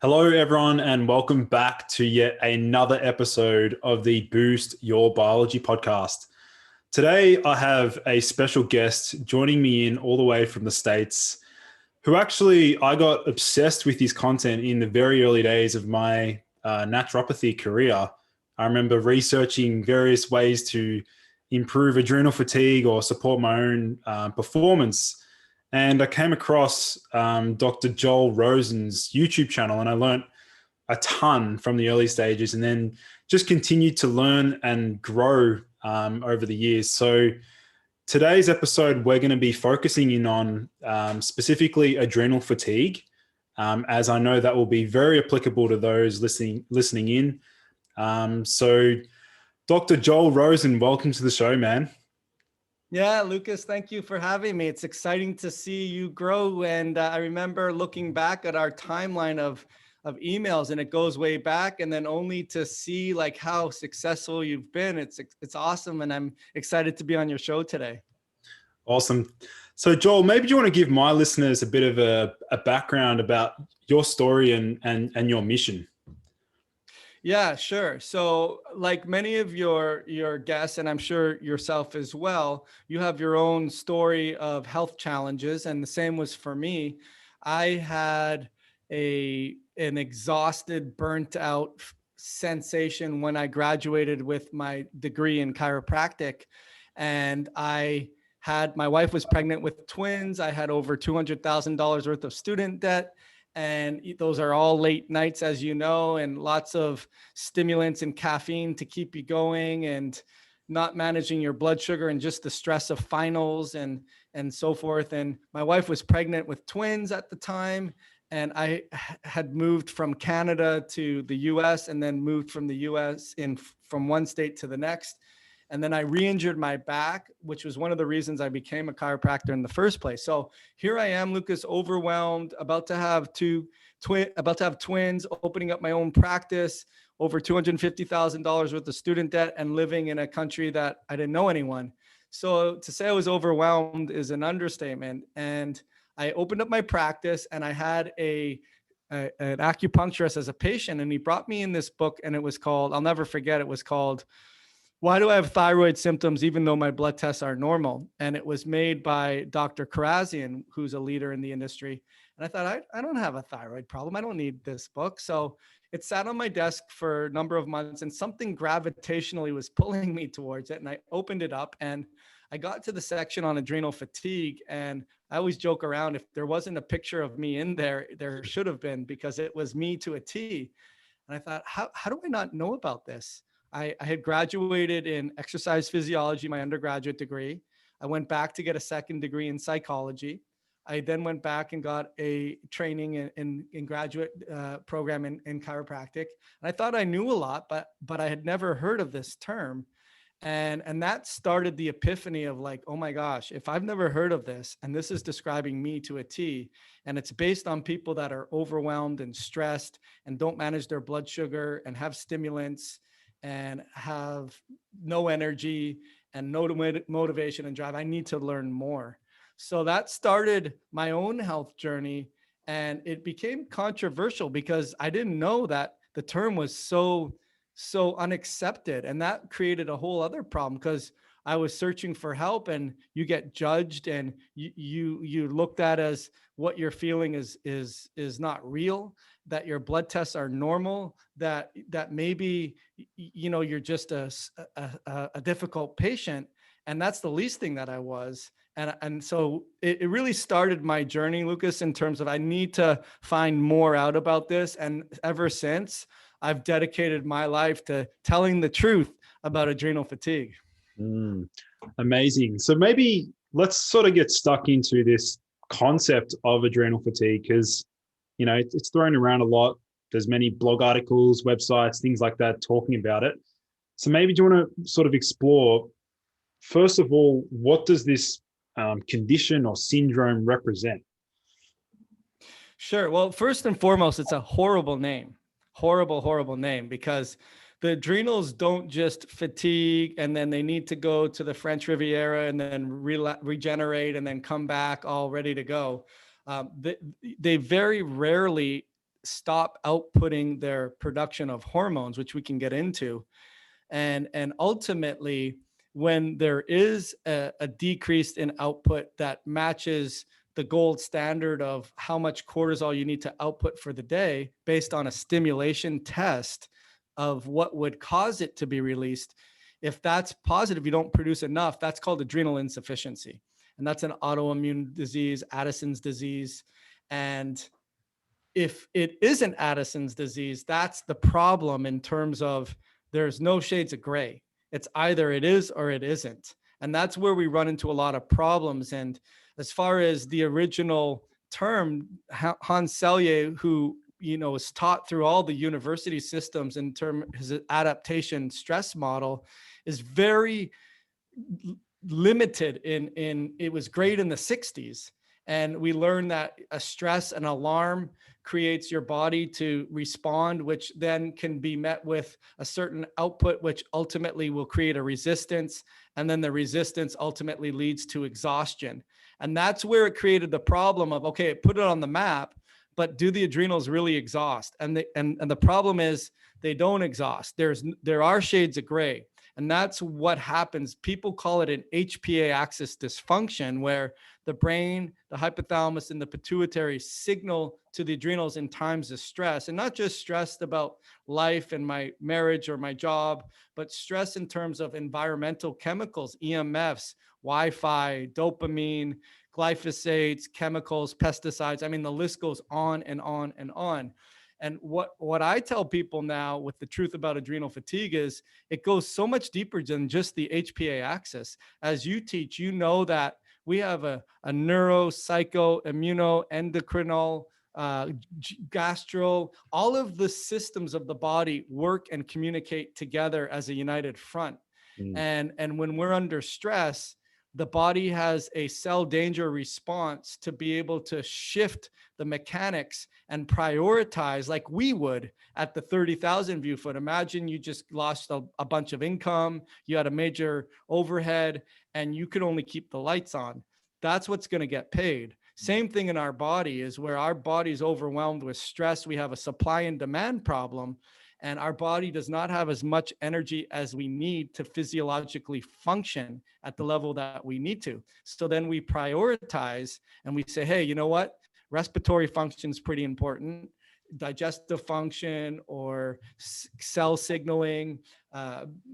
Hello, everyone, and welcome back to yet another episode of the Boost Your Biology podcast. Today, I have a special guest joining me in all the way from the States, who actually I got obsessed with his content in the very early days of my naturopathy career. I remember researching various ways to improve adrenal fatigue or support my own performance. And I came across Dr. Joel Rosen's YouTube channel, and I learned a ton from the early stages and then just continued to learn and grow over the years. So today's episode, we're going to be focusing in on specifically adrenal fatigue, as I know that will be very applicable to those listening in. So Dr. Joel Rosen, welcome to the show, man. Yeah, Lucas, thank you for having me. It's exciting to see you grow. And I remember looking back at our timeline of emails, and it goes way back, and then only to see like how successful you've been. It's awesome. And I'm excited to be on your show today. Awesome. So Joel, maybe you want to give my listeners a bit of a background about your story and your mission. Yeah, sure. So like many of your guests, and I'm sure yourself as well, you have your own story of health challenges. And the same was for me. I had an exhausted, burnt out sensation when I graduated with my degree in chiropractic. And my wife was pregnant with twins. I had over $200,000 worth of student debt. And those are all late nights, as you know, and lots of stimulants and caffeine to keep you going, and not managing your blood sugar, and just the stress of finals and so forth. And my wife was pregnant with twins at the time, and I had moved from Canada to the US, and then moved from the US from one state to the next. And then I re-injured my back, which was one of the reasons I became a chiropractor in the first place. So here I am, Lucas, overwhelmed, about to have twins, opening up my own practice, over $250,000 worth of student debt, and living in a country that I didn't know anyone. So to say I was overwhelmed is an understatement. And I opened up my practice, and I had an acupuncturist as a patient, and he brought me in this book, and it was called, I'll never forget, it was called Why Do I Have Thyroid Symptoms Even Though My Blood Tests Are Normal? And it was made by Dr. Rosen, who's a leader in the industry. And I thought, I don't have a thyroid problem. I don't need this book. So it sat on my desk for a number of months, and something gravitationally was pulling me towards it. And I opened it up, and I got to the section on adrenal fatigue. And I always joke around, if there wasn't a picture of me in there, there should have been, because it was me to a T. And I thought, how do I not know about this? I had graduated in exercise physiology, my undergraduate degree. I went back to get a second degree in psychology. I then went back and got a training in graduate program in chiropractic. And I thought I knew a lot, but I had never heard of this term. And that started the epiphany of like, oh my gosh, if I've never heard of this, and this is describing me to a T, and it's based on people that are overwhelmed and stressed and don't manage their blood sugar and have stimulants and have no energy and no motivation and drive, I need to learn more. So that started my own health journey. And it became controversial because I didn't know that the term was so unaccepted. And that created a whole other problem, because I was searching for help, and you get judged, and you looked at as what you're feeling is not real, that your blood tests are normal, that maybe, you're just a difficult patient. And that's the least thing that I was. And so it really started my journey, Lucas, in terms of I need to find more out about this. And ever since, I've dedicated my life to telling the truth about adrenal fatigue. Amazing. So maybe let's sort of get stuck into this concept of adrenal fatigue, because, it's thrown around a lot. There's many blog articles, websites, things like that talking about it. So maybe do you want to sort of explore, first of all, what does this condition or syndrome represent? Sure. Well, first and foremost, it's a horrible name. Horrible name, because the adrenals don't just fatigue and then they need to go to the French Riviera and then regenerate and then come back all ready to go. They very rarely stop outputting their production of hormones, which we can get into. And ultimately, when there is a decrease in output that matches the gold standard of how much cortisol you need to output for the day based on a stimulation test of what would cause it to be released, if that's positive, you don't produce enough, that's called adrenal insufficiency. And that's an autoimmune disease, Addison's disease. And if it isn't Addison's disease, that's the problem in terms of there's no shades of gray. It's either it is or it isn't. And that's where we run into a lot of problems. And as far as the original term, Hans Selye, who was taught through all the university systems in terms of his adaptation stress model, is very limited in it was great in the 60s. And we learned that a stress, an alarm creates your body to respond, which then can be met with a certain output, which ultimately will create a resistance. And then the resistance ultimately leads to exhaustion. And that's where it created the problem of, okay, put it on the map, but do the adrenals really exhaust? And the problem is they don't exhaust. There are shades of gray. And that's what happens. People call it an HPA axis dysfunction, where the brain, the hypothalamus, and the pituitary signal to the adrenals in times of stress, and not just stressed about life and my marriage or my job, but stress in terms of environmental chemicals, EMFs, Wi-Fi, dopamine, glyphosates, chemicals, pesticides. I mean, the list goes on and on and on. And what I tell people now with the truth about adrenal fatigue is it goes so much deeper than just the HPA axis. As you teach, you know that we have a neuro, psycho, immuno, endocrinal, gastro, all of the systems of the body work and communicate together as a united front. And when we're under stress, the body has a cell danger response to be able to shift the mechanics and prioritize like we would at the 30,000 view foot. Imagine you just lost a bunch of income, you had a major overhead, and you could only keep the lights on. That's what's going to get paid. Same thing in our body is where our body is overwhelmed with stress. We have a supply and demand problem. And our body does not have as much energy as we need to physiologically function at the level that we need to. So then we prioritize and we say, hey, you know what? Respiratory function is pretty important. Digestive function or cell signaling,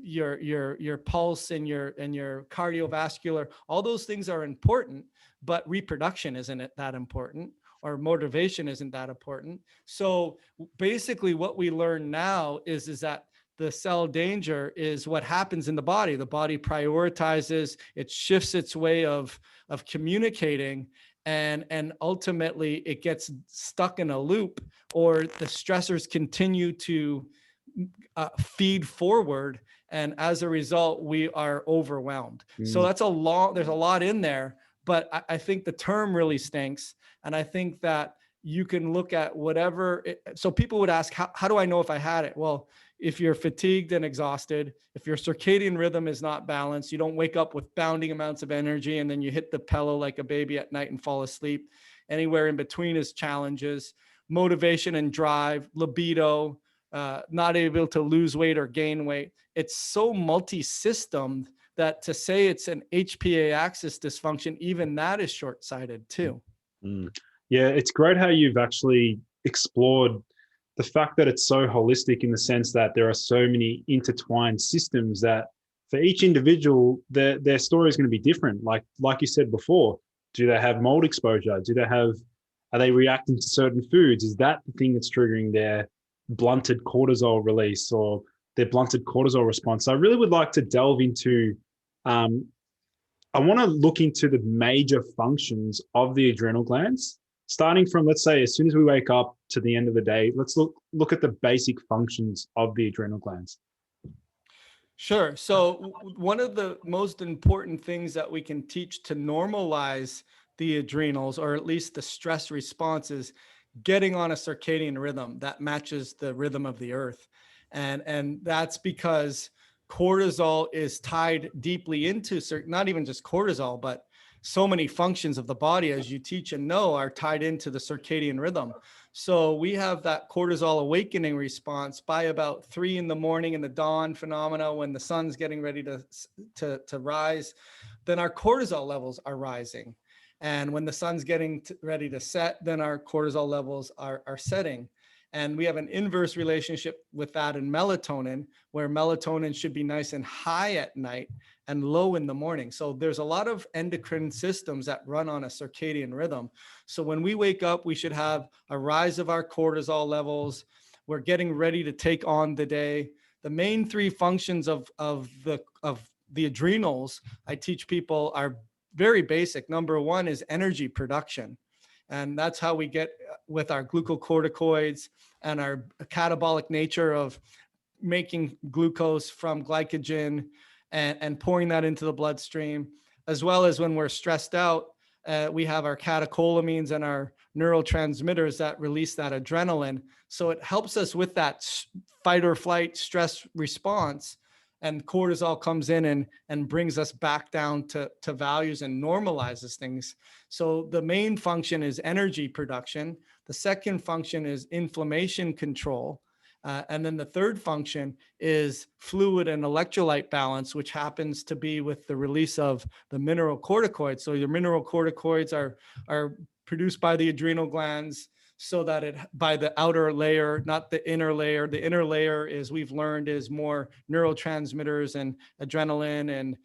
your pulse and your cardiovascular, all those things are important, but reproduction isn't that important. Or motivation isn't that important. So basically what we learn now is that the cell danger is what happens in the body. The body prioritizes, it shifts its way of communicating, and ultimately it gets stuck in a loop, or the stressors continue to feed forward. And as a result, we are overwhelmed. So there's a lot in there, but I think the term really stinks. And I think that you can look at whatever. So people would ask, how do I know if I had it? Well, if you're fatigued and exhausted, if your circadian rhythm is not balanced, you don't wake up with bounding amounts of energy, and then you hit the pillow like a baby at night and fall asleep. Anywhere in between is challenges. Motivation and drive, libido, not able to lose weight or gain weight. It's so multi-system that to say it's an HPA axis dysfunction, even that is short-sighted too. Yeah, it's great how you've actually explored the fact that it's so holistic in the sense that there are so many intertwined systems that for each individual, their story is going to be different. Like you said before, do they have mold exposure? Are they reacting to certain foods? Is that the thing that's triggering their blunted cortisol release or their blunted cortisol response? So I really would like to delve into, I want to look into the major functions of the adrenal glands, starting from, let's say, as soon as we wake up to the end of the day. Let's look at the basic functions of the adrenal glands. Sure. So one of the most important things that we can teach to normalize the adrenals, or at least the stress response, is getting on a circadian rhythm that matches the rhythm of the earth. And that's because cortisol is tied deeply into not even just cortisol, but so many functions of the body, as you teach and know, are tied into the circadian rhythm. So we have that cortisol awakening response by about 3 in the morning in the dawn phenomena when the sun's getting ready to rise. Then our cortisol levels are rising. And when the sun's getting ready to set, then our cortisol levels are setting. And we have an inverse relationship with that in melatonin, where melatonin should be nice and high at night and low in the morning. So there's a lot of endocrine systems that run on a circadian rhythm. So when we wake up, we should have a rise of our cortisol levels. We're getting ready to take on the day. The main three functions of the adrenals I teach people are very basic. Number one is energy production. And that's how we get with our glucocorticoids and our catabolic nature of making glucose from glycogen and pouring that into the bloodstream, as well as when we're stressed out, we have our catecholamines and our neurotransmitters that release that adrenaline. So it helps us with that fight or flight stress response. And cortisol comes in and brings us back down to values and normalizes things. So the main function is energy production. The second function is inflammation control. And then the third function is fluid and electrolyte balance, which happens to be with the release of the mineral corticoids. So your mineral corticoids are produced by the adrenal glands, so that it by the outer layer, not the inner layer. The inner layer is, we've learned, is more neurotransmitters and adrenaline and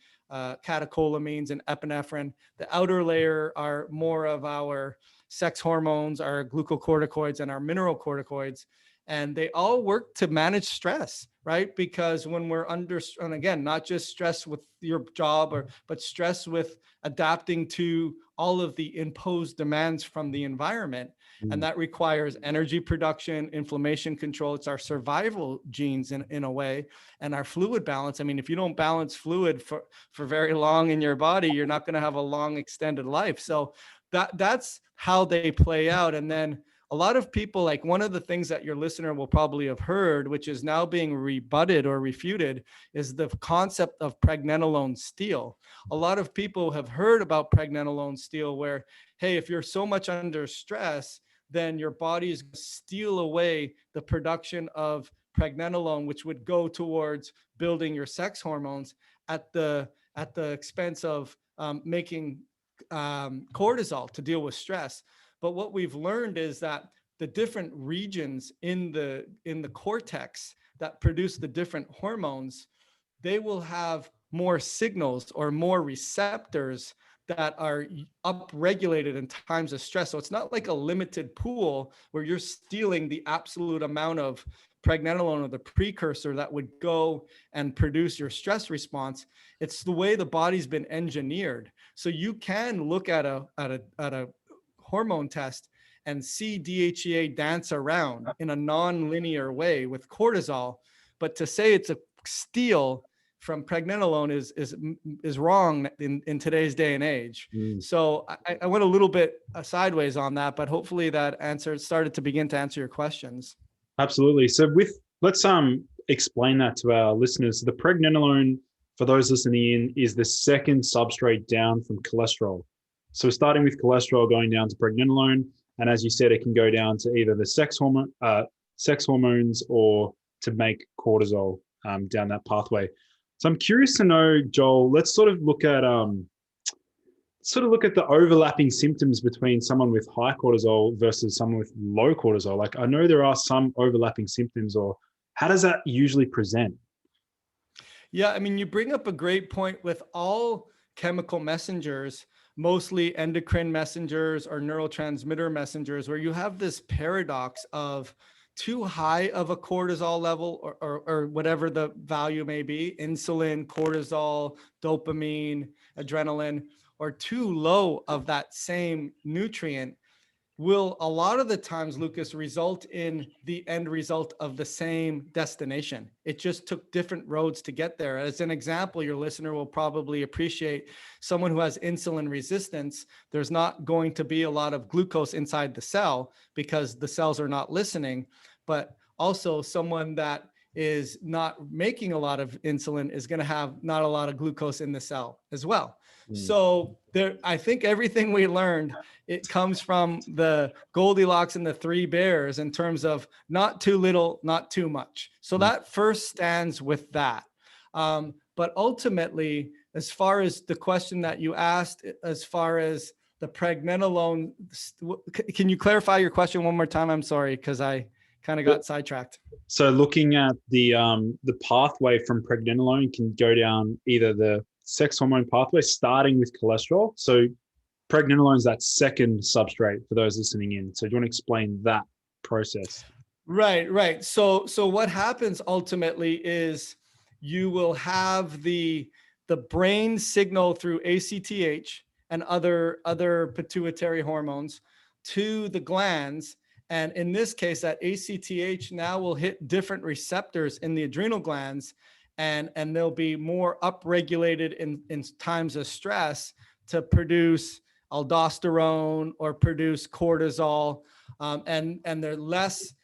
catecholamines and epinephrine. The outer layer are more of our sex hormones, our glucocorticoids and our mineral corticoids. And they all work to manage stress, right? Because when we're under, and again, not just stress with your job, but stress with adapting to all of the imposed demands from the environment. And that requires energy production, inflammation control. It's our survival genes in a way, and our fluid balance. I mean, if you don't balance fluid for very long in your body, you're not going to have a long extended life. So that's how they play out. And then a lot of people, like one of the things that your listener will probably have heard, which is now being rebutted or refuted, is the concept of pregnenolone steal. A lot of people have heard about pregnenolone steal, where, hey, if you're so much under stress, then your body is going to steal away the production of pregnenolone, which would go towards building your sex hormones at the expense of making cortisol to deal with stress. But what we've learned is that the different regions in the cortex that produce the different hormones, they will have more signals or more receptors that are upregulated in times of stress. So it's not like a limited pool where you're stealing the absolute amount of pregnenolone or the precursor that would go and produce your stress response. It's the way the body's been engineered. So you can look at a hormone test and see DHEA dance around in a non-linear way with cortisol, but to say it's a steal from pregnenolone is wrong in today's day and age. So I went a little bit sideways on that, but hopefully that answer started to begin to answer your questions. Absolutely. So let's explain that to our listeners. The pregnenolone, for those listening in, is the second substrate down from cholesterol. So starting with cholesterol, going down to pregnenolone, and as you said, it can go down to either the sex hormones or to make cortisol down that pathway. So I'm curious to know, Joel, let's sort of look at the overlapping symptoms between someone with high cortisol versus someone with low cortisol. Like, I know there are some overlapping symptoms, or how does that usually present? Yeah, I mean, you bring up a great point. With all chemical messengers, mostly endocrine messengers or neurotransmitter messengers, where you have this paradox of too high of a cortisol level or whatever the value may be, insulin, cortisol, dopamine, adrenaline, or too low of that same nutrient will a lot of the times, Lucas, result in the end result of the same destination. It just took different roads to get there. As an example, your listener will probably appreciate someone who has insulin resistance. There's not going to be a lot of glucose inside the cell because the cells are not listening, but also someone that is not making a lot of insulin is going to have not a lot of glucose in the cell as well. So there, I think everything we learned, it comes from the Goldilocks and the three bears in terms of not too little, not too much. So that first stands with that. But ultimately, as far as the question that you asked, as far as the pregnenolone, can you clarify your question one more time? I'm sorry, because I kind of got sidetracked. So looking at the pathway from pregnenolone can go down either the sex hormone pathway, starting with cholesterol. So pregnenolone is that second substrate for those listening in. So do you want to explain that process? Right. So what happens ultimately is you will have the brain signal through ACTH and other pituitary hormones to the glands. And in this case, that ACTH now will hit different receptors in the adrenal glands, and they'll be more upregulated in times of stress to produce aldosterone or produce cortisol, and they're less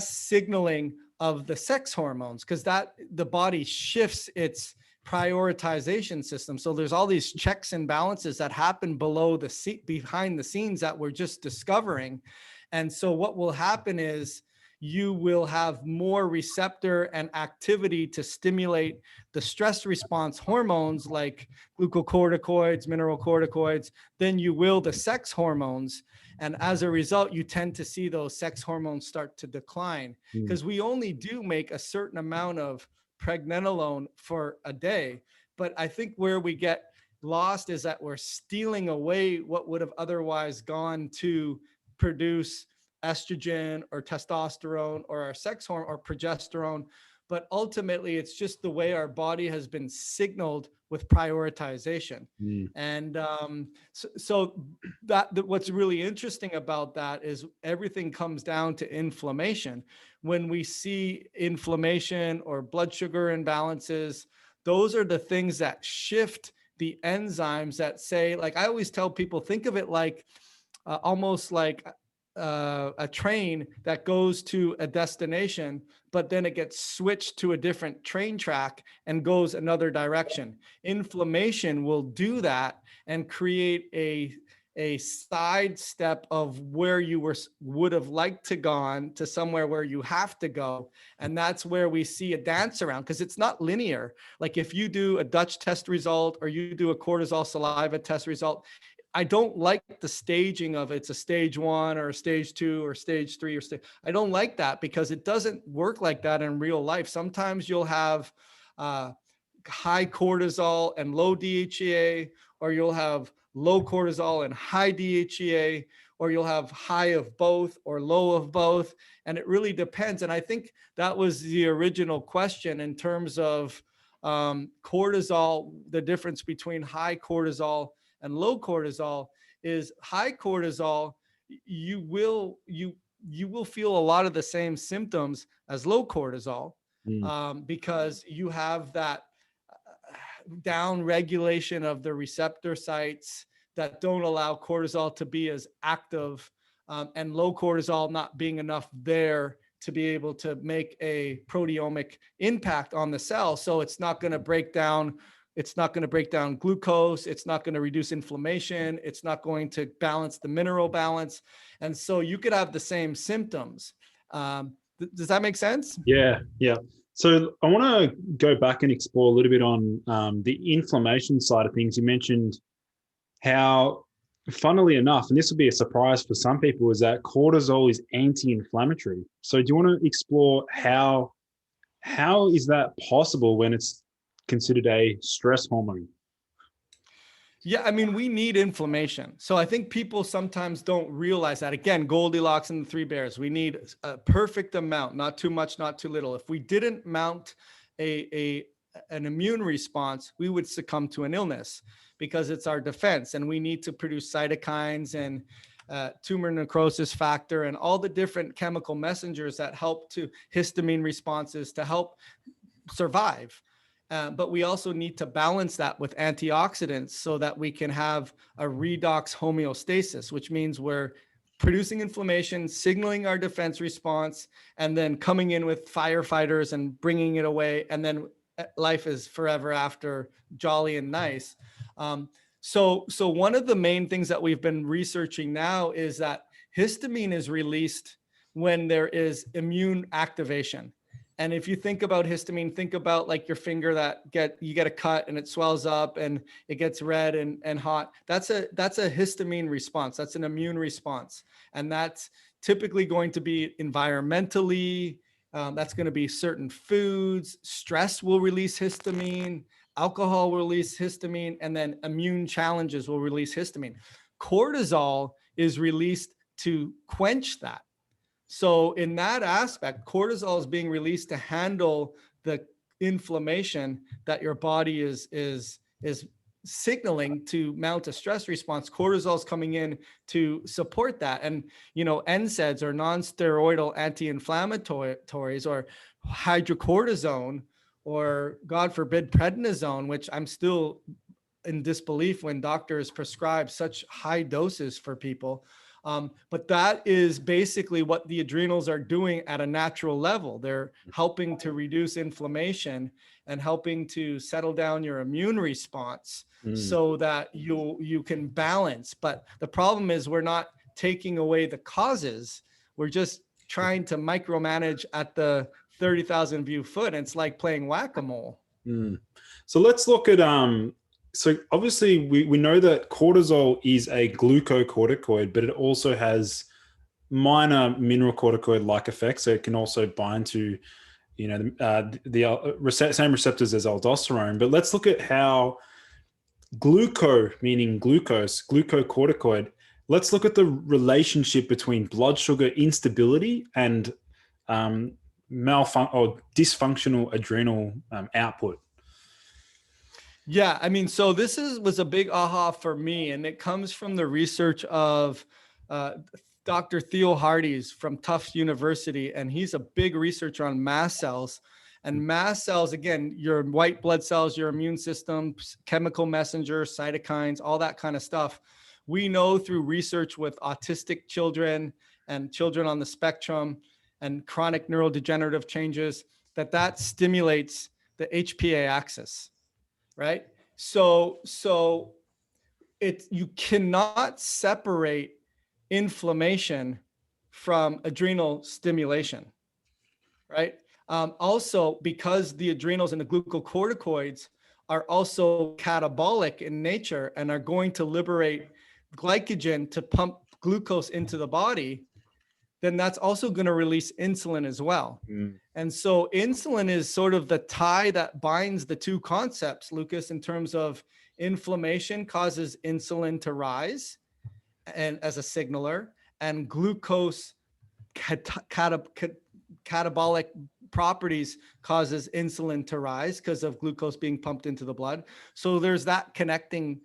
signaling of the sex hormones, because that the body shifts its prioritization system. So there's all these checks and balances that happen behind the scenes that we're just discovering. And so what will happen is you will have more receptor and activity to stimulate the stress response hormones like glucocorticoids, mineralocorticoids, than you will the sex hormones. And as a result, you tend to see those sex hormones start to decline, because we only do make a certain amount of pregnenolone for a day. But I think where we get lost is that we're stealing away what would have otherwise gone to produce estrogen or testosterone or our sex hormone or progesterone. But ultimately, it's just the way our body has been signaled with prioritization. And so what's really interesting about that is everything comes down to inflammation. When we see inflammation or blood sugar imbalances, those are the things that shift the enzymes that say, like I always tell people, think of it like almost like a train that goes to a destination, but then it gets switched to a different train track and goes another direction. Inflammation will do that and create a sidestep of where you would have liked to gone to somewhere where you have to go. And that's where we see a dance around, because it's not linear. Like if you do a Dutch test result or you do a cortisol saliva test result, I don't like the staging of it's a stage 1 or a stage 2 or stage 3 I don't like that, because it doesn't work like that in real life. Sometimes you'll have high cortisol and low DHEA, or you'll have low cortisol and high DHEA, or you'll have high of both or low of both. And it really depends. And I think that was the original question in terms of cortisol. The difference between high cortisol and low cortisol is high cortisol, you will feel a lot of the same symptoms as low cortisol, because you have that down regulation of the receptor sites that don't allow cortisol to be as active, and low cortisol not being enough there to be able to make a proteomic impact on the cell. So it's not going to break down glucose. It's not going to reduce inflammation. It's not going to balance the mineral balance. And so you could have the same symptoms. Does that make sense? Yeah. So I want to go back and explore a little bit on the inflammation side of things. You mentioned how, funnily enough, and this will be a surprise for some people, is that cortisol is anti-inflammatory. So do you want to explore how is that possible when it's considered a stress hormone? Yeah, I mean, we need inflammation. So I think people sometimes don't realize that. Again, Goldilocks and the three bears. We need a perfect amount, not too much, not too little. If we didn't mount an immune response, we would succumb to an illness, because it's our defense, and we need to produce cytokines and tumor necrosis factor and all the different chemical messengers that help to histamine responses to help survive. But we also need to balance that with antioxidants so that we can have a redox homeostasis, which means we're producing inflammation, signaling our defense response, and then coming in with firefighters and bringing it away, and then life is forever after, jolly and nice. So one of the main things that we've been researching now is that histamine is released when there is immune activation. And if you think about histamine, think about like your finger that you get a cut and it swells up and it gets red and hot. That's a histamine response. That's an immune response. And that's typically going to be environmentally, that's going to be certain foods. Stress will release histamine, alcohol will release histamine, and then immune challenges will release histamine. Cortisol is released to quench that. So in that aspect, cortisol is being released to handle the inflammation that your body is signaling to mount a stress response. Cortisol is coming in to support that. And, NSAIDs or non-steroidal anti-inflammatories or hydrocortisone or, God forbid, prednisone, which I'm still in disbelief when doctors prescribe such high doses for people. But that is basically what the adrenals are doing at a natural level. They're helping to reduce inflammation and helping to settle down your immune response so that you can balance. But the problem is we're not taking away the causes. We're just trying to micromanage at the 30,000 view foot. And it's like playing whack-a-mole. So let's look at so obviously we know that cortisol is a glucocorticoid, but it also has minor mineralocorticoid-like effects. So it can also bind to, the same receptors as aldosterone. But let's look at how meaning glucose, glucocorticoid. Let's look at the relationship between blood sugar instability and dysfunctional adrenal output. Yeah, I mean, so this was a big aha for me, and it comes from the research of Dr. Theo Hardy's from Tufts University, and he's a big researcher on mast cells. And mast cells, again, your white blood cells, your immune system, chemical messengers, cytokines, all that kind of stuff. We know through research with autistic children and children on the spectrum and chronic neurodegenerative changes that stimulates the HPA axis. Right. So you cannot separate inflammation from adrenal stimulation. Right. Also, because the adrenals and the glucocorticoids are also catabolic in nature and are going to liberate glycogen to pump glucose into the body, then that's also going to release insulin as well. And so insulin is sort of the tie that binds the two concepts, Lucas, in terms of inflammation causes insulin to rise and as a signaler, and glucose catabolic properties causes insulin to rise because of glucose being pumped into the blood. So there's that connecting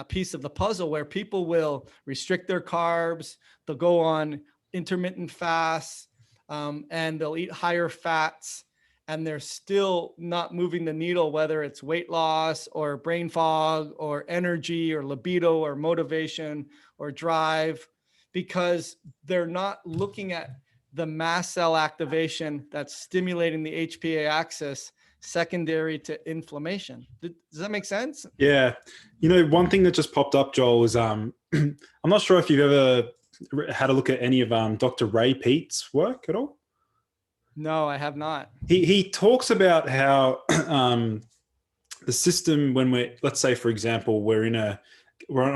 piece of the puzzle where people will restrict their carbs, they'll go on intermittent fasts, and they'll eat higher fats, and they're still not moving the needle, whether it's weight loss or brain fog or energy or libido or motivation or drive, because they're not looking at the mast cell activation that's stimulating the HPA axis secondary to inflammation. Does that make sense? Yeah. One thing that just popped up, Joel, is I'm not sure if you've ever had a look at any of Dr. Ray Peat's work at all. No, I have not. He talks about how the system, when let's say, for example, we're on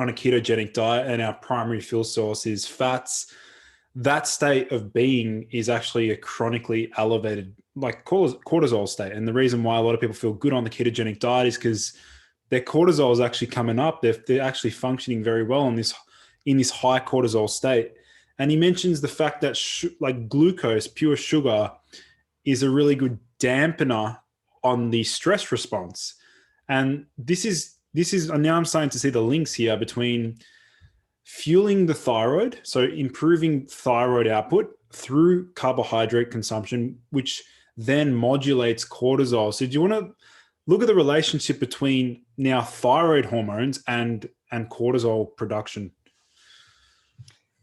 a ketogenic diet and our primary fuel source is fats, that state of being is actually a chronically elevated, like cortisol state. And the reason why a lot of people feel good on the ketogenic diet is because their cortisol is actually coming up. They're actually functioning very well in this high cortisol state. And he mentions the fact that like glucose, pure sugar, is a really good dampener on the stress response. And this is now I'm starting to see the links here between fueling the thyroid, so improving thyroid output through carbohydrate consumption, which then modulates cortisol. So do you want to look at the relationship between now thyroid hormones and cortisol production?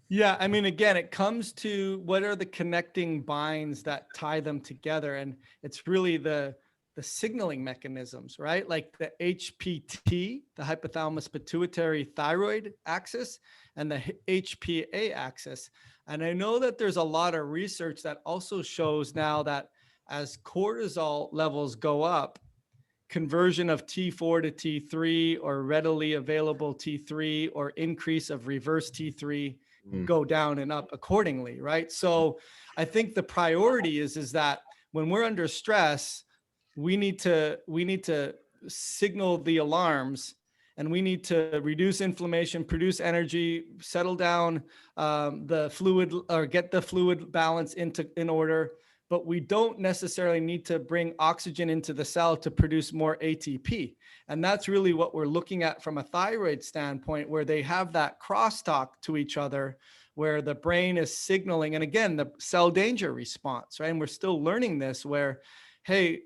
Yeah, I mean, again, it comes to what are the connecting binds that tie them together, and it's really the the signaling mechanisms, right? Like the HPT, the hypothalamus pituitary thyroid axis, and the HPA axis. And I know that there's a lot of research that also shows now that as cortisol levels go up, conversion of T4 to T3 or readily available T3 or increase of reverse T3 go down and up accordingly, right? So I think the priority is that when we're under stress, we need to signal the alarms, and we need to reduce inflammation, produce energy, settle down the fluid, or get the fluid balance in order. But we don't necessarily need to bring oxygen into the cell to produce more ATP. And that's really what we're looking at from a thyroid standpoint, where they have that crosstalk to each other, where the brain is signaling. And again, the cell danger response, right? And we're still learning this, where, hey,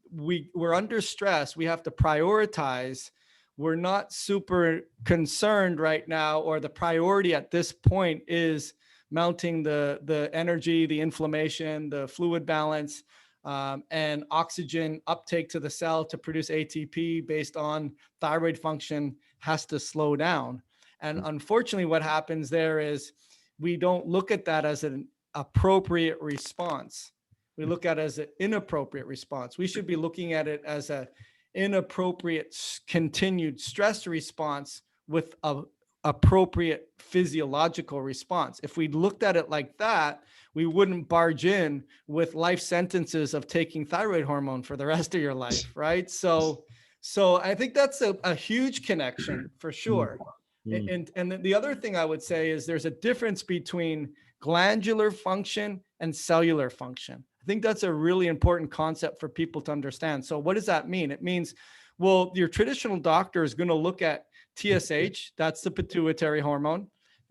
we're under stress. We have to prioritize. We're not super concerned right now, or the priority at this point is mounting the energy, the inflammation, the fluid balance, and oxygen uptake to the cell to produce ATP based on thyroid function has to slow down. And unfortunately, what happens there is we don't look at that as an appropriate response. We look at it as an inappropriate response. We should be looking at it as an inappropriate continued stress response with a appropriate physiological response. If we looked at it like that, we wouldn't barge in with life sentences of taking thyroid hormone for the rest of your life, right? So I think that's a huge connection for sure. And the other thing I would say is there's a difference between glandular function and cellular function. I think that's a really important concept for people to understand. So what does that mean? It means, well, your traditional doctor is going to look at TSH, that's the pituitary hormone,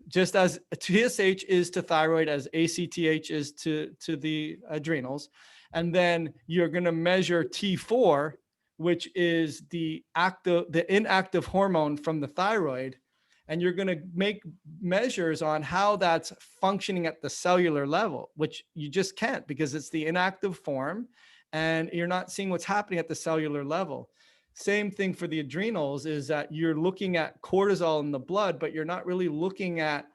just as TSH is to thyroid, as ACTH is to the adrenals. And then you're going to measure T4, which is the inactive hormone from the thyroid. And you're going to make measures on how that's functioning at the cellular level, which you just can't, because it's the inactive form and you're not seeing what's happening at the cellular level. Same thing for the adrenals, is that you're looking at cortisol in the blood, but you're not really looking at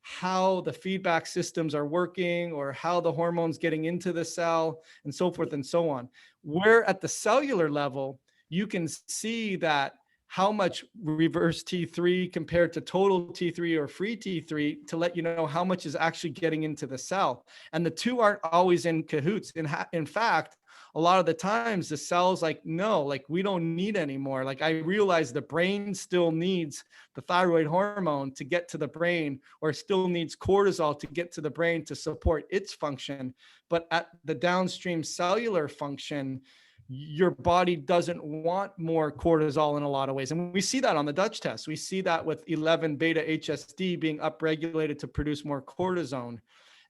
how the feedback systems are working or how the hormones getting into the cell and so forth and so on. Where at the cellular level, you can see that how much reverse T3 compared to total T3 or free T3 to let you know how much is actually getting into the cell. And the two aren't always in cahoots. In fact, a lot of the times the cell's like, no, like we don't need anymore. Like I realize the brain still needs the thyroid hormone to get to the brain, or still needs cortisol to get to the brain to support its function. But at the downstream cellular function, your body doesn't want more cortisol in a lot of ways. And we see that on the Dutch test. We see that with 11 beta HSD being upregulated to produce more cortisone.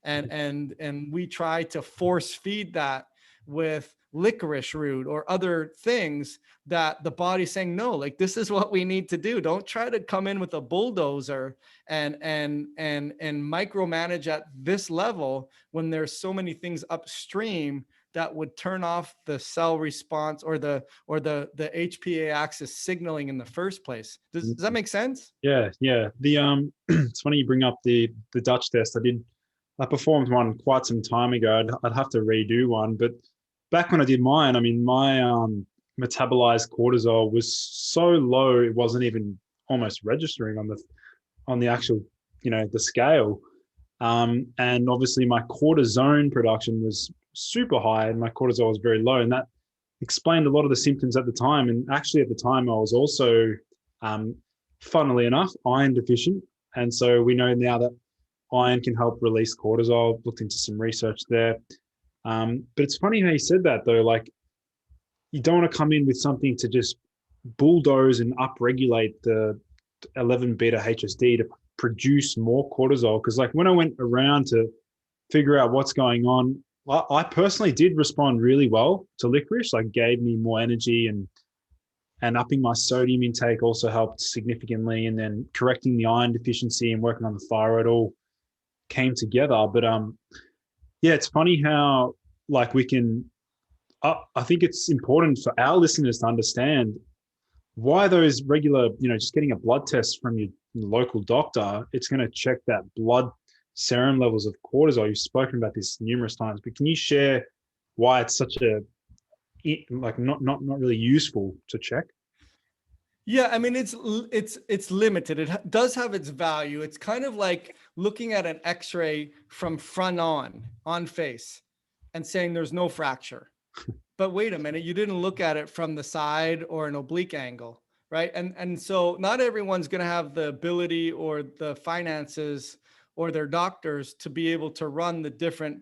And we try to force feed that with licorice root or other things that the body's saying, no, like this is what we need to do. Don't try to come in with a bulldozer and micromanage at this level when there's so many things upstream that would turn off the cell response or the HPA axis signaling in the first place. Does that make sense? Yeah. The it's funny you bring up the Dutch test. I performed one quite some time ago. I'd have to redo one, but back when I did mine, I mean, my metabolized cortisol was so low it wasn't even almost registering on the actual, the scale. And obviously my cortisone production was super high and my cortisol was very low, and that explained a lot of the symptoms at the time. And actually at the time I was also, funnily enough, iron deficient. And so we know now that iron can help release cortisol. Looked into some research there. But it's funny how you said that though, like you don't want to come in with something to just bulldoze and upregulate the 11 beta HSD to produce more cortisol. Because like when I went around to figure out what's going on, I personally did respond really well to licorice, like gave me more energy, and upping my sodium intake also helped significantly. And then correcting the iron deficiency and working on the thyroid all came together. But yeah, it's funny how like we can I think it's important for our listeners to understand why those regular, just getting a blood test from your local doctor, it's going to check that blood serum levels of cortisol. You've spoken about this numerous times, but can you share why it's such a, like, not really useful to check? Yeah, I mean it's limited. It does have its value. It's kind of like looking at an X-ray from front on face and saying there's no fracture. But wait a minute, you didn't look at it from the side or an oblique angle, right? And so not everyone's going to have the ability or the finances or their doctors to be able to run the different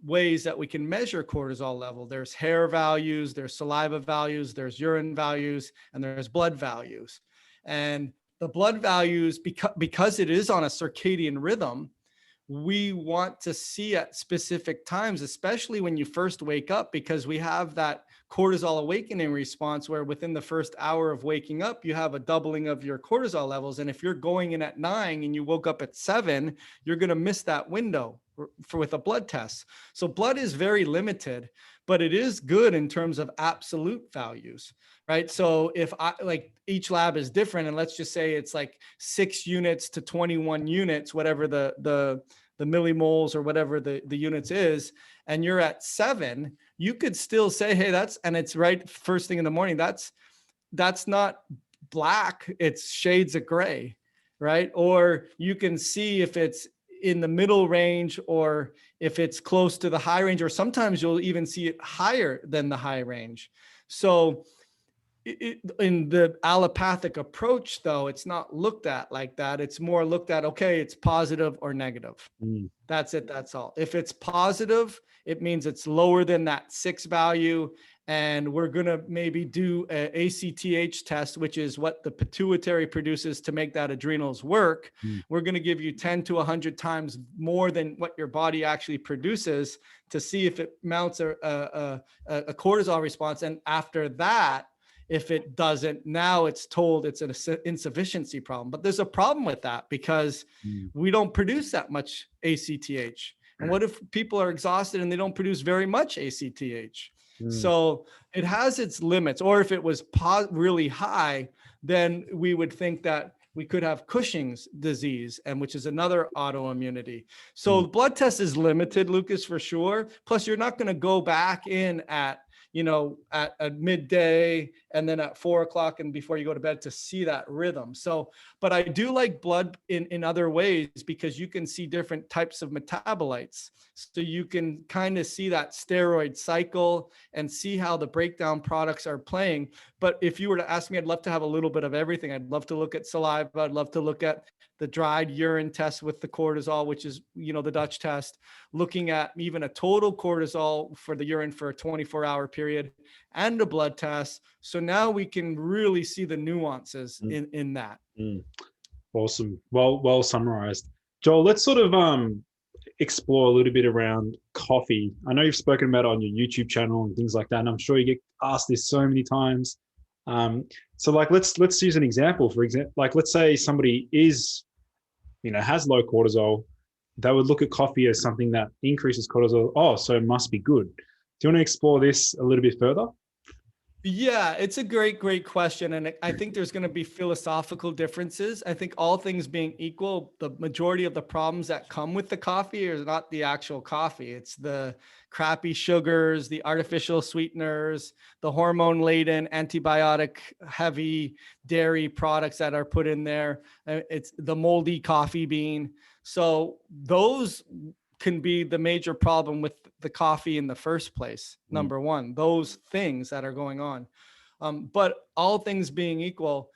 ways that we can measure cortisol level. There's hair values, there's saliva values, there's urine values, and there's blood values. And the blood values, because it is on a circadian rhythm, we want to see at specific times, especially when you first wake up, because we have that cortisol awakening response where within the first hour of waking up, you have a doubling of your cortisol levels. And if you're going in at 9 and you woke up at 7, you're going to miss that window with a blood test. So blood is very limited, but it is good in terms of absolute values, right? So if each lab is different, and let's just say it's like 6 units to 21 units, whatever the millimoles or whatever the units is, and you're at 7, you could still say, hey, and it's right first thing in the morning. That's not black, it's shades of gray, right? Or you can see if it's in the middle range or if it's close to the high range, or sometimes you'll even see it higher than the high range. So in the allopathic approach, though, it's not looked at like that. It's more looked at, okay, it's positive or negative. That's it. That's all. If it's positive, it means it's lower than that 6 value. And we're going to maybe do an ACTH test, which is what the pituitary produces to make that adrenals work. We're going to give you 10 to 100 times more than what your body actually produces to see if it mounts a cortisol response. And after that, if it doesn't, now it's told it's an insufficiency problem. But there's a problem with that because we don't produce that much ACTH. And what if people are exhausted and they don't produce very much ACTH? So it has its limits. Or if it was really high, then we would think that we could have Cushing's disease, and which is another autoimmunity. So the blood test is limited, Lucas, for sure. Plus, you're not going to go back in at midday and then at 4 o'clock and before you go to bed to see that rhythm. So, but I do like blood in other ways because you can see different types of metabolites. So you can kind of see that steroid cycle and see how the breakdown products are playing. But if you were to ask me, I'd love to have a little bit of everything. I'd love to look at saliva. I'd love to look at the dried urine test with the cortisol, which is, the Dutch test, looking at even a total cortisol for the urine for a 24-hour period and a blood test. So now we can really see the nuances in that. Awesome. Well summarized. Joel, let's sort of explore a little bit around coffee. I know you've spoken about it on your YouTube channel and things like that, and I'm sure you get asked this so many times. So like, let's use an example. For example, like, let's say somebody has low cortisol. They would look at coffee as something that increases cortisol. Oh, so it must be good. Do you want to explore this a little bit further? Yeah, it's a great question. And I think there's going to be philosophical differences. I think all things being equal, the majority of the problems that come with the coffee are not the actual coffee. It's the crappy sugars, the artificial sweeteners, the hormone laden, antibiotic heavy dairy products that are put in there. It's the moldy coffee bean. So those can be the major problem with the coffee in the first place. Number one, those things that are going on. But all things being equal,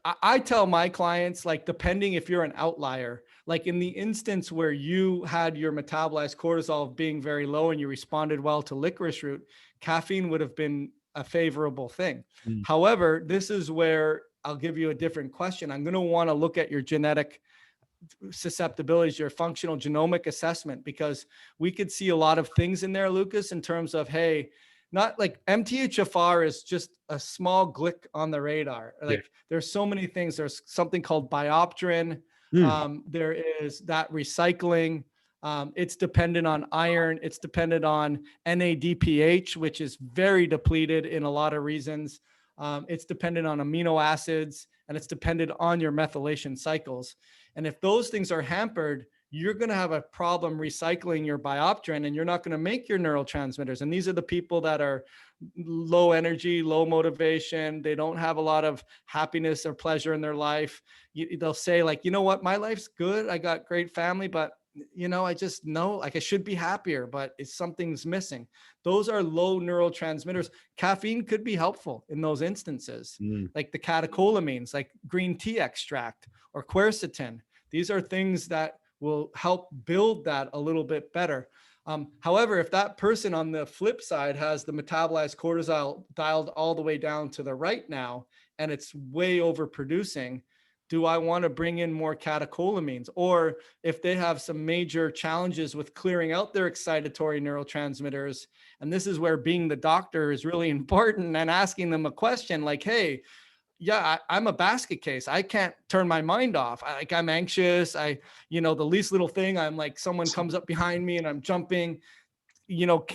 I tell my clients, like, depending if you're an outlier, like in the instance where you had your metabolized cortisol being very low and you responded well to licorice root, caffeine would have been a favorable thing. However, this is where I'll give you a different question. I'm going to want to look at your genetic susceptibilities, your functional genomic assessment, because we could see a lot of things in there, Lucas, in terms of, hey, not like MTHFR is just a small glick on the radar. Like there's so many things. There's something called biopterin. There is that recycling. It's dependent on iron. It's dependent on NADPH, which is very depleted in a lot of reasons. It's dependent on amino acids, and it's dependent on your methylation cycles. And if those things are hampered, you're going to have a problem recycling your biopterin, and you're not going to make your neurotransmitters. And these are the people that are low energy, low motivation. They don't have a lot of happiness or pleasure in their life. They'll say like, you know what, my life's good. I got great family, but I just know like I should be happier, but it's something's missing. Those are low neurotransmitters. Caffeine could be helpful in those instances, like the catecholamines, like green tea extract or quercetin. These are things that will help build that a little bit better. However, if that person on the flip side has the metabolized cortisol dialed all the way down to the right now, and it's way overproducing, do I want to bring in more catecholamines? Or if they have some major challenges with clearing out their excitatory neurotransmitters, and this is where being the doctor is really important, and asking them a question like, hey, yeah, I'm a basket case. I can't turn my mind off. I'm anxious. The least little thing, I'm like, someone comes up behind me and I'm jumping.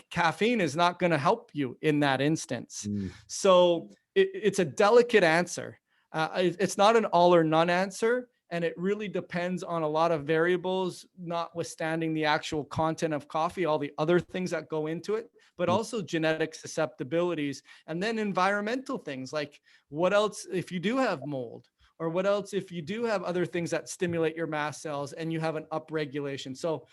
Caffeine is not going to help you in that instance. So it's a delicate answer. It's not an all or none answer. And it really depends on a lot of variables, notwithstanding the actual content of coffee, all the other things that go into it, but also genetic susceptibilities, and then environmental things like what else if you do have mold, or what else if you do have other things that stimulate your mast cells and you have an upregulation. So,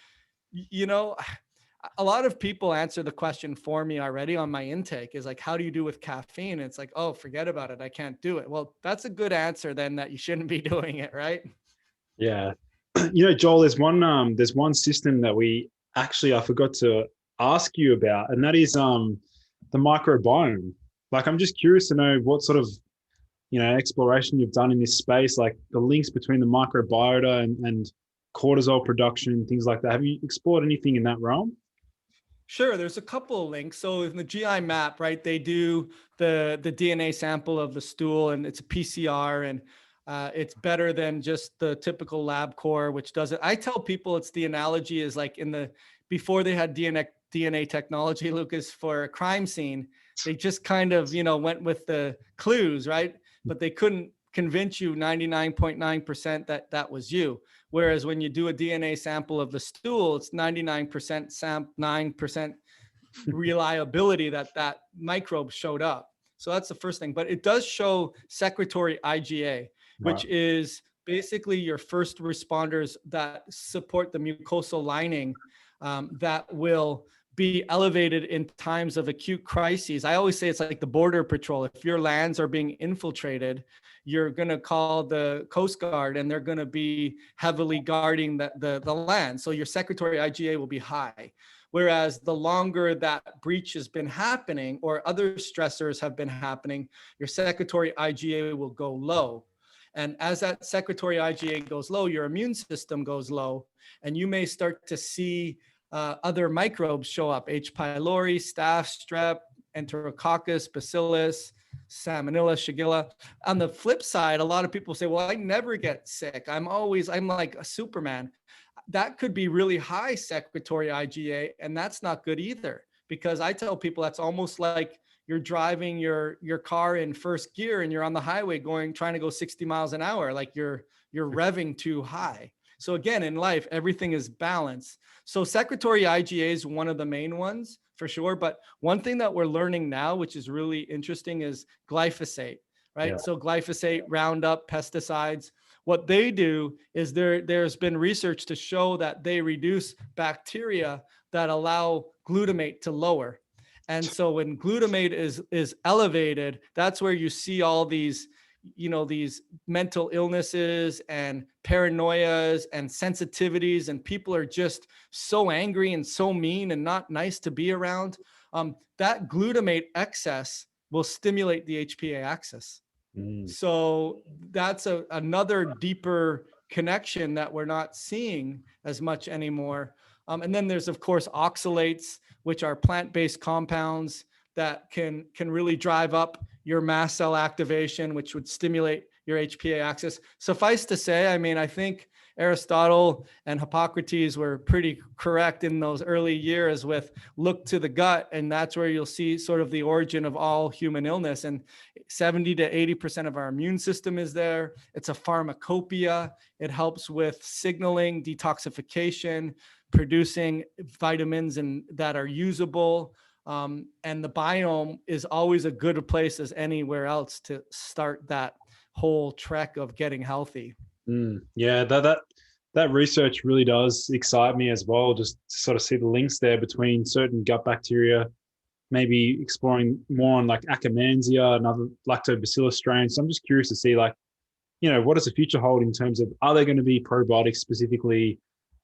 a lot of people answer the question for me already on my intake is like, how do you do with caffeine? And it's like, oh, forget about it. I can't do it. Well, that's a good answer then, that you shouldn't be doing it, right? Yeah. Joel, there's one system that I forgot to ask you about, and that is the microbiome. Like, I'm just curious to know what sort of, exploration you've done in this space, like the links between the microbiota and cortisol production, things like that. Have you explored anything in that realm? Sure. There's a couple of links. So in the GI map, right, they do the DNA sample of the stool, and it's a PCR, and it's better than just the typical LabCorp, which does it. I tell people it's the analogy is like before they had DNA technology, Lucas, for a crime scene, they just kind of, went with the clues, right? But they couldn't convince you 99.9% that was you. Whereas when you do a DNA sample of the stool, it's 99% 9% reliability that microbe showed up. So that's the first thing. But it does show secretory IgA, which is basically your first responders that support the mucosal lining, that will be elevated in times of acute crises. I always say it's like the border patrol. If your lands are being infiltrated, you're going to call the Coast Guard, and they're going to be heavily guarding the land. So your secretory IgA will be high. Whereas the longer that breach has been happening, or other stressors have been happening, your secretory IgA will go low. And as that secretory IgA goes low, your immune system goes low, and you may start to see other microbes show up: H. pylori, staph, strep, enterococcus, bacillus, salmonella, shigella. On the flip side, a lot of people say, well, I never get sick. I'm like a Superman. That could be really high secretory IgA, and that's not good either, because I tell people that's almost like you're driving your car in first gear and you're on the highway trying to go 60 miles an hour. Like you're revving too high. So again, in life, everything is balanced. So secretory IgA is one of the main ones for sure. But one thing that we're learning now, which is really interesting, is glyphosate, right? Yeah. So glyphosate, Roundup, pesticides, what they do is there's been research to show that they reduce bacteria that allow glutamate to lower. And so when glutamate is elevated, that's where you see all these mental illnesses and paranoias and sensitivities, and people are just so angry and so mean and not nice to be around. That glutamate excess will stimulate the HPA axis. So that's another deeper connection that we're not seeing as much anymore. And then there's, of course, oxalates, which are plant-based compounds that can really drive up your mast cell activation, which would stimulate your HPA axis. Suffice to say, I mean, I think Aristotle and Hippocrates were pretty correct in those early years with look to the gut, and that's where you'll see sort of the origin of all human illness. And 70 to 80% of our immune system is there. It's a pharmacopoeia. It helps with signaling, detoxification, producing vitamins and that are usable. And the biome is always a good place as anywhere else to start that whole trek of getting healthy. Yeah, that research really does excite me as well. Just to sort of see the links there between certain gut bacteria, maybe exploring more on like Akkermansia and other lactobacillus strains. So I'm just curious to see, like, what does the future hold in terms of, are there going to be probiotics specifically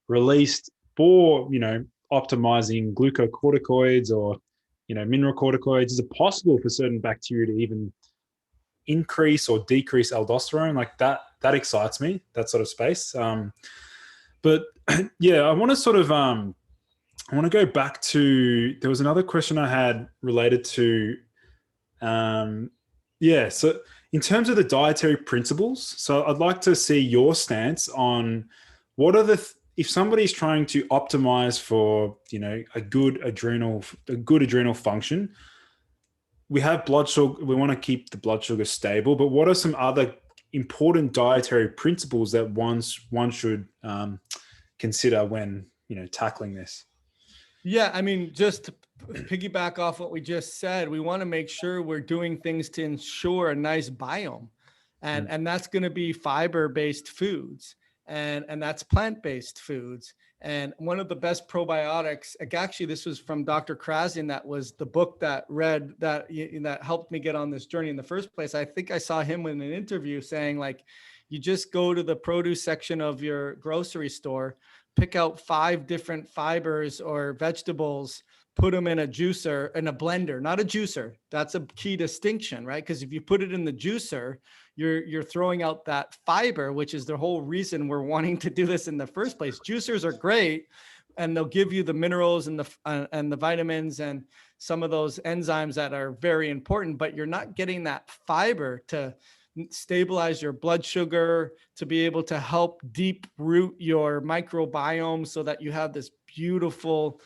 released for, optimizing glucocorticoids or, mineral corticoids? Is it possible for certain bacteria to even increase or decrease aldosterone? Like that excites me, that sort of space. But yeah, I want to sort of, I want to go back to, there was another question I had related to, so in terms of the dietary principles, so I'd like to see your stance on what are if somebody's trying to optimize for, a good adrenal function. We have blood sugar, we want to keep the blood sugar stable, but what are some other important dietary principles that one should consider when, tackling this? Yeah, I mean, just to piggyback off what we just said, we want to make sure we're doing things to ensure a nice biome. And that's going to be fiber-based foods, and that's plant-based foods. And one of the best probiotics, actually, this was from Dr. Rosen. That was the book that helped me get on this journey in the first place. I think I saw him in an interview saying, like, you just go to the produce section of your grocery store, pick out 5 different fibers or vegetables, put them in a juicer, in a blender, not a juicer. That's a key distinction, right? Because if you put it in the juicer, you're throwing out that fiber, which is the whole reason we're wanting to do this in the first place. Juicers are great, and they'll give you the minerals and the vitamins and some of those enzymes that are very important, but you're not getting that fiber to stabilize your blood sugar, to be able to help deep root your microbiome so that you have this beautiful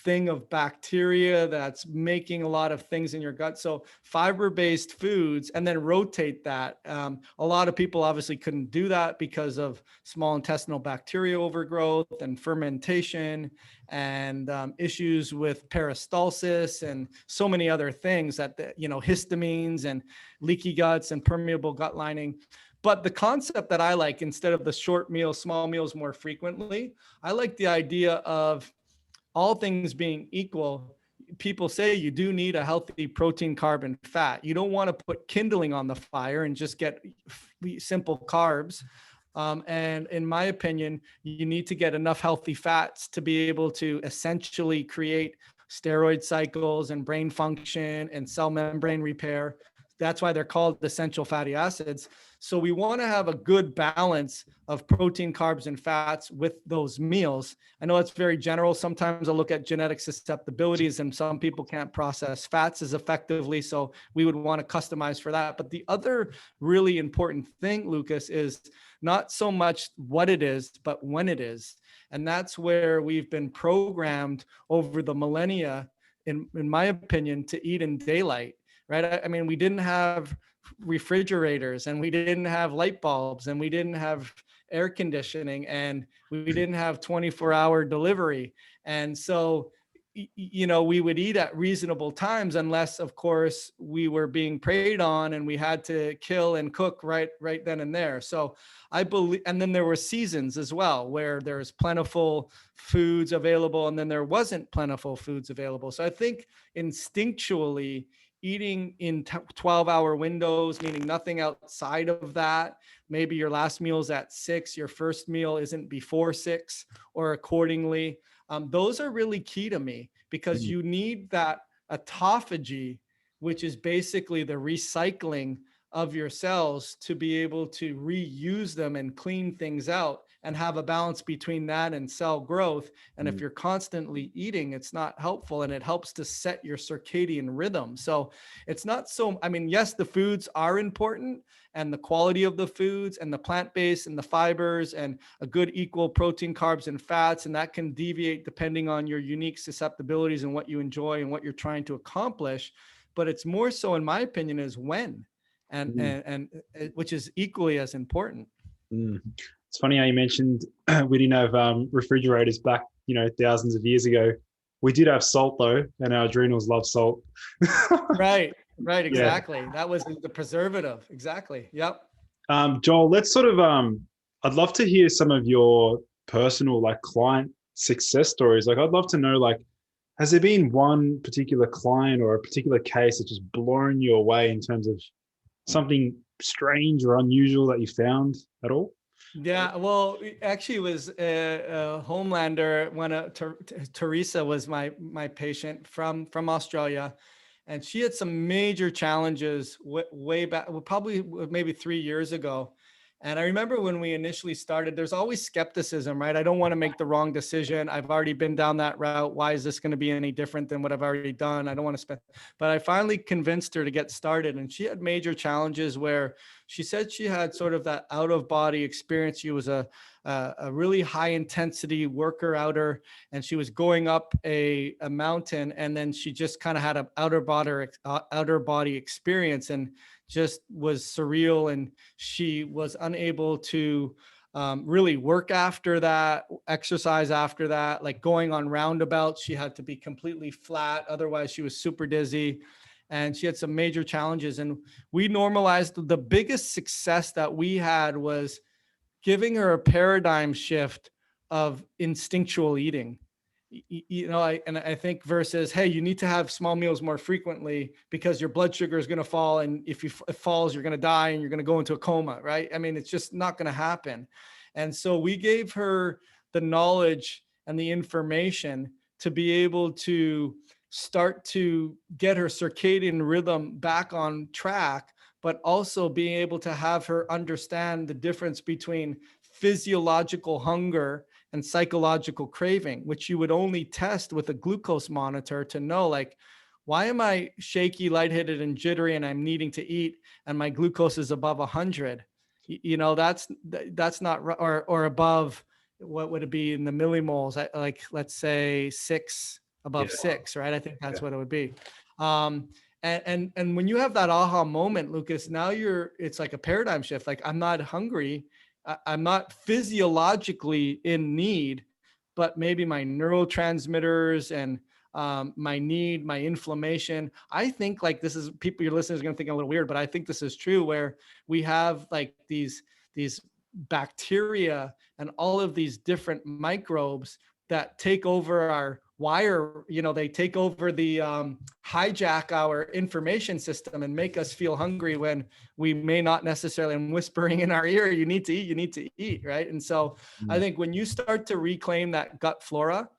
thing of bacteria that's making a lot of things in your gut. So fiber-based foods, and then rotate that. A lot of people obviously couldn't do that because of small intestinal bacteria overgrowth and fermentation and issues with peristalsis and so many other things that, histamines and leaky guts and permeable gut lining. But the concept that I like, instead of the short meals, small meals more frequently, I like the idea of all things being equal. People say you do need a healthy protein, carb, and fat. You don't want to put kindling on the fire and just get simple carbs. And in my opinion, you need to get enough healthy fats to be able to essentially create steroid cycles and brain function and cell membrane repair. That's why they're called essential fatty acids. So we want to have a good balance of protein, carbs, and fats with those meals. I know it's very general. Sometimes I look at genetic susceptibilities, and some people can't process fats as effectively. So we would want to customize for that. But the other really important thing, Lucas, is not so much what it is, but when it is. And that's where we've been programmed over the millennia, in my opinion, to eat in daylight. Right? I mean, we didn't have refrigerators, and we didn't have light bulbs, and we didn't have air conditioning, and we didn't have 24-hour delivery. And so, we would eat at reasonable times, unless, of course, we were being preyed on and we had to kill and cook right then and there. So I believe, and then there were seasons as well, where there's plentiful foods available, and then there wasn't plentiful foods available. So I think instinctually, eating in 12-hour windows, meaning nothing outside of that. Maybe your last meal is at 6, your first meal isn't before 6, or accordingly. Those are really key to me, because you need that autophagy, which is basically the recycling of your cells, to be able to reuse them and clean things out and have a balance between that and cell growth. And if Mm. you're constantly eating, it's not helpful, and it helps to set your circadian rhythm. So it's not so, I mean, yes, the foods are important, and the quality of the foods and the plant-based and the fibers and a good equal protein, carbs, and fats. And that can deviate depending on your unique susceptibilities and what you enjoy and what you're trying to accomplish. But it's more so, in my opinion, is when, and which is equally as important. Mm. It's funny how you mentioned we didn't have refrigerators back, thousands of years ago. We did have salt though, and our adrenals love salt. Right, Yeah. exactly. That was the preservative. Exactly. Yep. Joel, let's sort of, I'd love to hear some of your personal like client success stories. Like I'd love to know, like, has there been one particular client or a particular case that just blown you away in terms of something strange or unusual that you found at all? Yeah, well, actually, it was a Homelander when Teresa was my patient from Australia, and she had some major challenges way back, well, probably maybe 3 years ago. And I remember when we initially started, there's always skepticism, right? I don't want to make the wrong decision. I've already been down that route. Why is this going to be any different than what I've already done? I don't want to spend, but I finally convinced her to get started. And she had major challenges where she said she had sort of that out of body experience. She was a really high intensity worker outer, and she was going up a mountain, and then she just kind of had an outer body experience, and just was surreal. And she was unable to really work after that, exercise after that, like going on roundabouts. She had to be completely flat. Otherwise, she was super dizzy. And she had some major challenges. And we normalized. The biggest success that we had was giving her a paradigm shift of instinctual eating. I think versus, hey, you need to have small meals more frequently because your blood sugar is going to fall, and if it falls, you're going to die and you're going to go into a coma, right? I mean, it's just not going to happen. And so we gave her the knowledge and the information to be able to start to get her circadian rhythm back on track, but also being able to have her understand the difference between physiological hunger and psychological craving, which you would only test with a glucose monitor to know, like, why am I shaky, lightheaded, and jittery, and I'm needing to eat, and my glucose is above 100? That's not, or above, what would it be in the millimoles? Like, let's say above 6, right? I think that's what it would be. And when you have that aha moment, Lucas, now it's like a paradigm shift. Like, I'm not hungry. I'm not physiologically in need, but maybe my neurotransmitters and my inflammation. I think, like, this is, people, your listeners are going to think a little weird, but I think this is true, where we have like these bacteria and all of these different microbes that take over our wire, they take over the hijack our information system and make us feel hungry when we may not necessarily. And whispering in our ear, you need to eat, right? And so I think when you start to reclaim that gut flora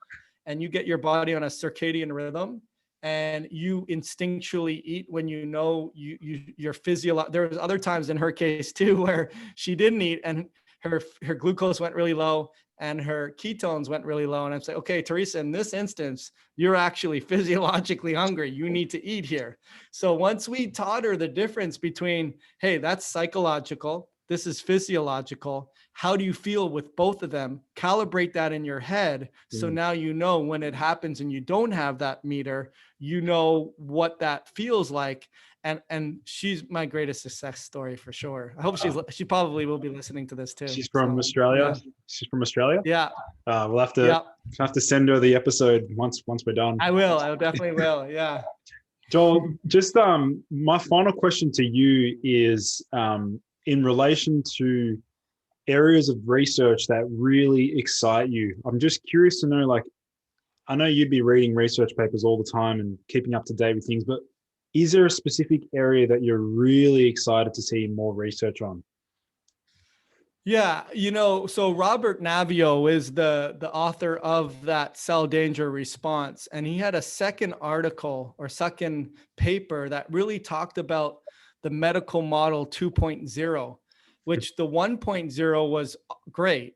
and you get your body on a circadian rhythm, and you instinctually eat when you're physiological. There was other times in her case too where she didn't eat, and her glucose went really low and her ketones went really low. And I'm saying, okay, Teresa, in this instance, you're actually physiologically hungry. You need to eat here. So once we taught her the difference between, hey, that's psychological, this is physiological. How do you feel with both of them? Calibrate that in your head. So now you know when it happens and you don't have that meter, you know what that feels like. And she's my greatest success story for sure. I hope she probably will be listening to this too. She's from Australia. Yeah. She's from Australia. Yeah. We'll have to send her the episode once we're done. I definitely will. Yeah. Joel, just my final question to you is in relation to areas of research that really excite you. I'm just curious to know, like, I know you'd be reading research papers all the time and keeping up to date with things, but is there a specific area that you're really excited to see more research on? Yeah, so Robert Navio is the author of that cell danger response. And he had a second article or second paper that really talked about the medical model 2.0, which the 1.0 was great.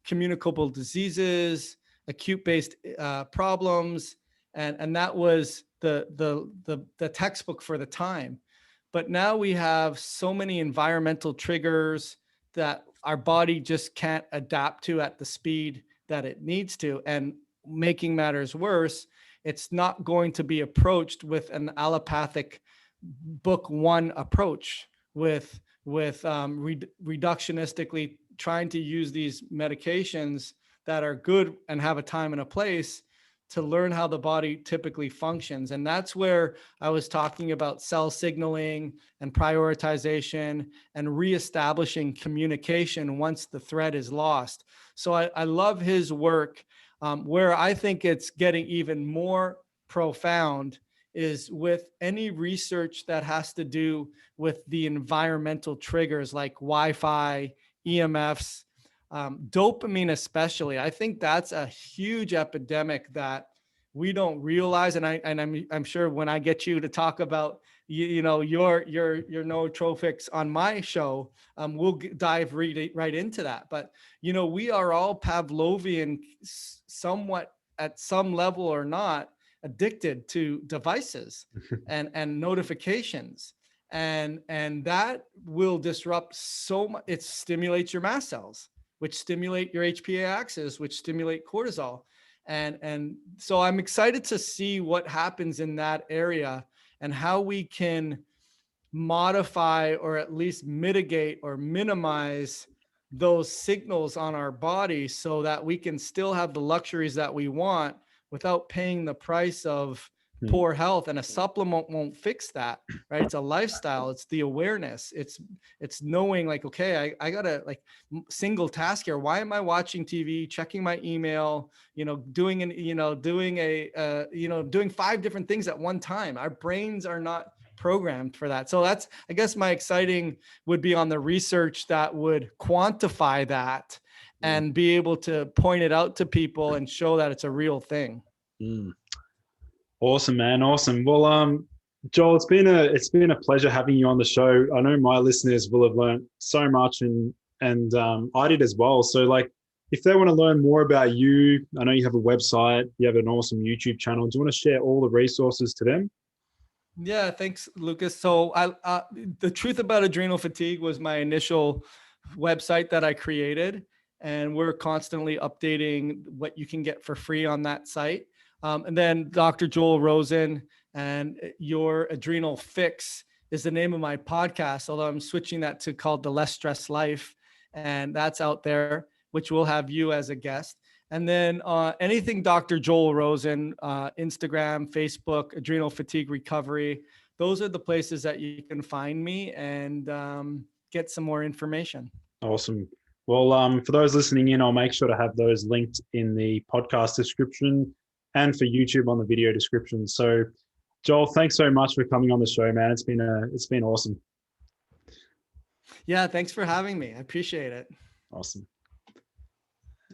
Communicable diseases, acute-based problems, and that was the textbook for the time. But now we have so many environmental triggers that our body just can't adapt to at the speed that it needs to. And making matters worse, it's not going to be approached with an allopathic book one approach with reductionistically trying to use these medications that are good and have a time and a place to learn how the body typically functions. And that's where I was talking about cell signaling and prioritization and reestablishing communication once the thread is lost. So I love his work. Where I think it's getting even more profound is with any research that has to do with the environmental triggers like Wi-Fi, EMFs, dopamine especially. I think that's a huge epidemic that we don't realize. And I'm sure when I get you to talk about your nootropics on my show, we'll dive right into that. But we are all Pavlovian, somewhat at some level or not, addicted to devices and notifications. And that will disrupt so much. It stimulates your mast cells, which stimulate your HPA axis, which stimulate cortisol. And so I'm excited to see what happens in that area and how we can modify or at least mitigate or minimize those signals on our body so that we can still have the luxuries that we want without paying the price of poor health. And a supplement won't fix that, right? It's a lifestyle. It's the awareness. It's knowing like, okay, I gotta like single task here. Why am I watching TV, checking my email, doing 5 different things at one time? Our brains are not programmed for that. So that's, I guess my exciting would be on the research that would quantify that and be able to point it out to people and show that it's a real thing. Awesome, man. Awesome. Well, Joel, it's been a pleasure having you on the show. I know my listeners will have learned so much and I did as well. So like, if they want to learn more about you, I know you have a website, you have an awesome YouTube channel. Do you want to share all the resources to them? Yeah, thanks, Lucas. So the Truth About Adrenal Fatigue was my initial website that I created, and we're constantly updating what you can get for free on that site. And then Dr. Joel Rosen and Your Adrenal Fix is the name of my podcast, although I'm switching that to called The Less Stress Life. And that's out there, which will have you as a guest. And then anything Dr. Joel Rosen, Instagram, Facebook, Adrenal Fatigue Recovery, those are the places that you can find me and get some more information. Awesome. Well, for those listening in, I'll make sure to have those linked in the podcast description and for YouTube on the video description. So Joel, thanks so much for coming on the show, man. It's been awesome. Yeah, thanks for having me. I appreciate it. Awesome.